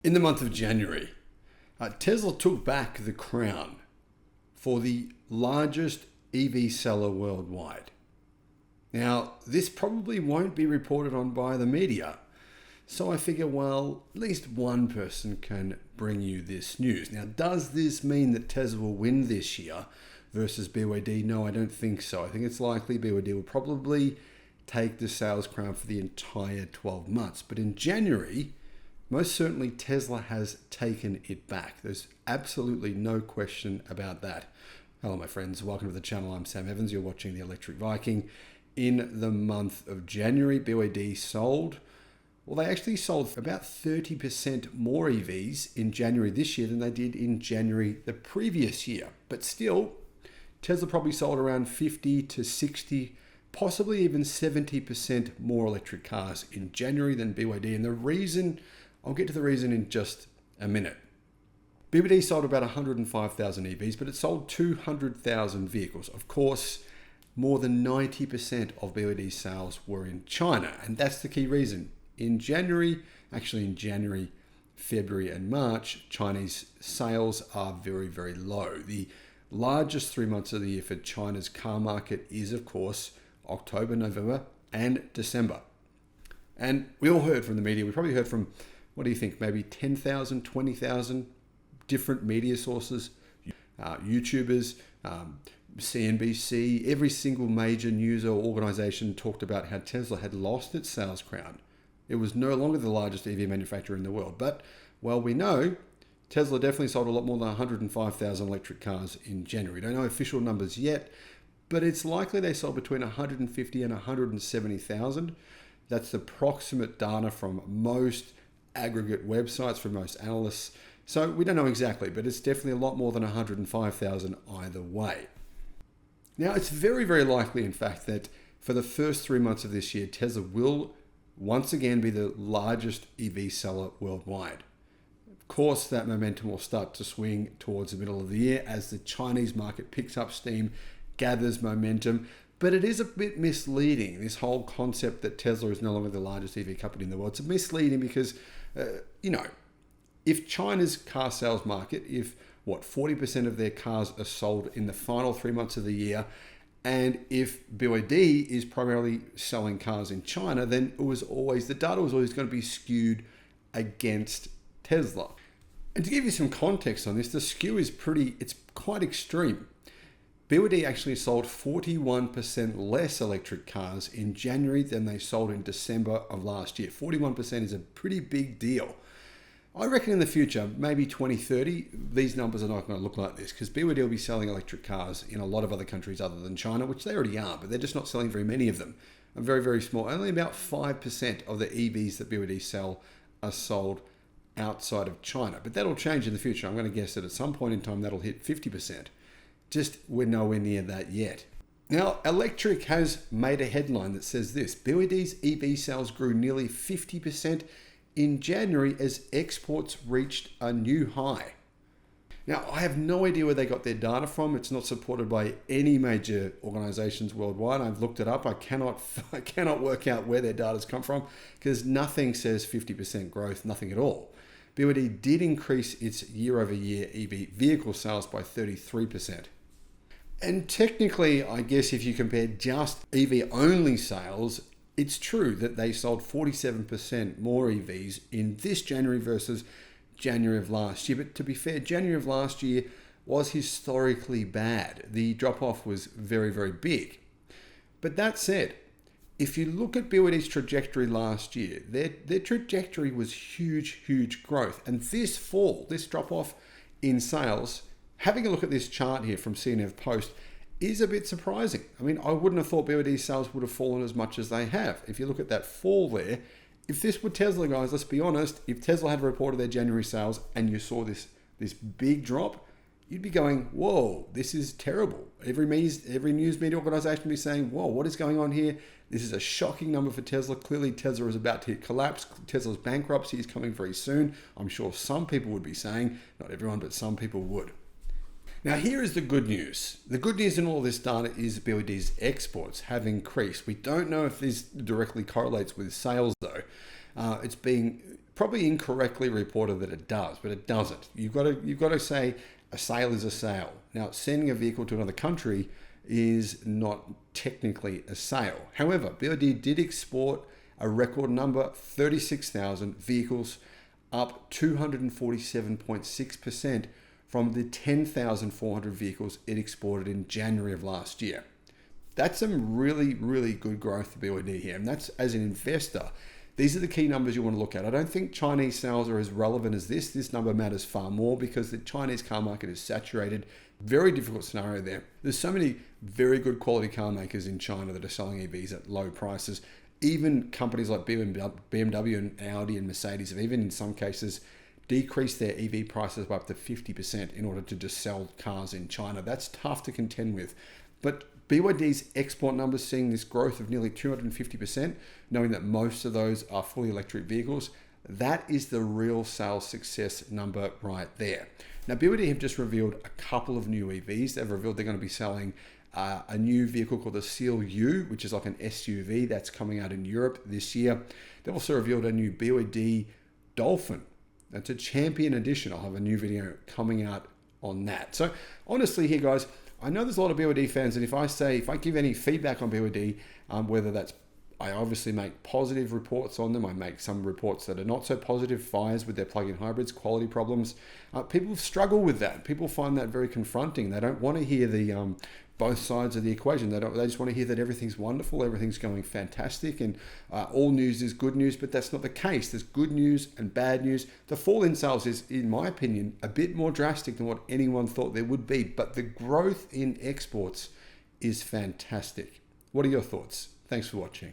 In the month of January, Tesla took back the crown for the largest EV seller worldwide. Now, this probably won't be reported on by the media, so I figure, well, at least one person can bring you this news. Now, does this mean that Tesla will win this year versus BYD? No, I don't think so. I think it's likely BYD will probably take the sales crown for the entire 12 months. But in January, most certainly Tesla has taken it back. There's absolutely no question about that. Hello, my friends. Welcome to the channel. I'm Sam Evans. You're watching The Electric Viking. In the month of January, BYD sold, they actually sold about 30% more EVs in January this year than they did in January the previous year. But still, Tesla probably sold around 50 to 60, possibly even 70% more electric cars in January than BYD. And the reason, I'll get to the reason in just a minute. BYD sold about 105,000 EVs, but it sold 200,000 vehicles. Of course, more than 90% of BYD's sales were in China, and that's the key reason. In January, February, and March, Chinese sales are very, very low. The largest 3 months of the year for China's car market is, of course, October, November, and December. And we all heard from the media. We probably heard from, what do you think, maybe 10,000, 20,000 different media sources, YouTubers, CNBC, every single major news or organization talked about how Tesla had lost its sales crown. It was no longer the largest EV manufacturer in the world. But, well, we know Tesla definitely sold a lot more than 105,000 electric cars in January. Don't know official numbers yet, but it's likely they sold between 150 and 170,000. That's the approximate data from most aggregate websites, from most analysts. So we don't know exactly, but it's definitely a lot more than 105,000 either way. Now, it's very, very likely, in fact, that for the first 3 months of this year, Tesla will once again be the largest EV seller worldwide. Of course, that momentum will start to swing towards the middle of the year as the Chinese market picks up steam, gathers momentum. But it is a bit misleading, this whole concept that Tesla is no longer the largest EV company in the world. It's misleading because, if China's car sales market, 40% of their cars are sold in the final 3 months of the year, and if BYD is primarily selling cars in China, then the data was always going to be skewed against Tesla. And to give you some context on this, the skew is it's quite extreme. BYD actually sold 41% less electric cars in January than they sold in December of last year. 41% is a pretty big deal. I reckon in the future, maybe 2030, these numbers are not going to look like this because BYD will be selling electric cars in a lot of other countries other than China, which they already are, but they're just not selling very many of them. Very, very small. Only about 5% of the EVs that BYD sell are sold outside of China. But that'll change in the future. I'm going to guess that at some point in time, that'll hit 50%. Just we're nowhere near that yet. Now, Electric has made a headline that says this: BYD's EV sales grew nearly 50% in January as exports reached a new high. Now, I have no idea where they got their data from. It's not supported by any major organizations worldwide. I've looked it up. I cannot work out where their data's come from because nothing says 50% growth, nothing at all. BYD did increase its year-over-year EV vehicle sales by 33%. And technically, I guess if you compare just EV-only sales, it's true that they sold 47% more EVs in this January versus January of last year. But to be fair, January of last year was historically bad. The drop-off was very, very big. But that said, if you look at BYD's trajectory last year, their trajectory was huge growth. And this fall, this drop-off in sales, having a look at this chart here from CNF Post, is a bit surprising. I mean, I wouldn't have thought BYD sales would have fallen as much as they have. If you look at that fall there, if this were Tesla, guys, let's be honest, if Tesla had reported their January sales and you saw this big drop, you'd be going, whoa, this is terrible. Every news media organization would be saying, whoa, what is going on here? This is a shocking number for Tesla. Clearly, Tesla is about to collapse. Tesla's bankruptcy is coming very soon. I'm sure some people would be saying, not everyone, but some people would. Now, here is the good news. The good news in all this data is BYD's exports have increased. We don't know if this directly correlates with sales, though. It's being probably incorrectly reported that it does, but it doesn't. You've got to say a sale is a sale. Now, sending a vehicle to another country is not technically a sale. However, BYD did export a record number, 36,000 vehicles, up 247.6% from the 10,400 vehicles it exported in January of last year. That's some really, really good growth for BYD here. And that's, as an investor, these are the key numbers you want to look at. I don't think Chinese sales are as relevant as this. This number matters far more because the Chinese car market is saturated. Very difficult scenario there. There's so many very good quality car makers in China that are selling EVs at low prices. Even companies like BMW and Audi and Mercedes have even in some cases decreased their EV prices by up to 50% in order to just sell cars in China. That's tough to contend with. But BYD's export numbers seeing this growth of nearly 250%, knowing that most of those are fully electric vehicles, that is the real sales success number right there. Now, BYD have just revealed a couple of new EVs. They've revealed they're going to be selling a new vehicle called the Seal U, which is like an SUV that's coming out in Europe this year. They've also revealed a new BYD Dolphin. That's a champion edition. I'll have a new video coming out on that. So honestly here, guys, I know there's a lot of BYD fans, and if I give any feedback on BYD, whether that's, I obviously make positive reports on them. I make some reports that are not so positive, fires with their plug-in hybrids, quality problems. People struggle with that. People find that very confronting. They don't want to hear the both sides of the equation. They just want to hear that everything's wonderful, everything's going fantastic, and all news is good news, but that's not the case. There's good news and bad news. The fall in sales is, in my opinion, a bit more drastic than what anyone thought there would be, but the growth in exports is fantastic. What are your thoughts? Thanks for watching.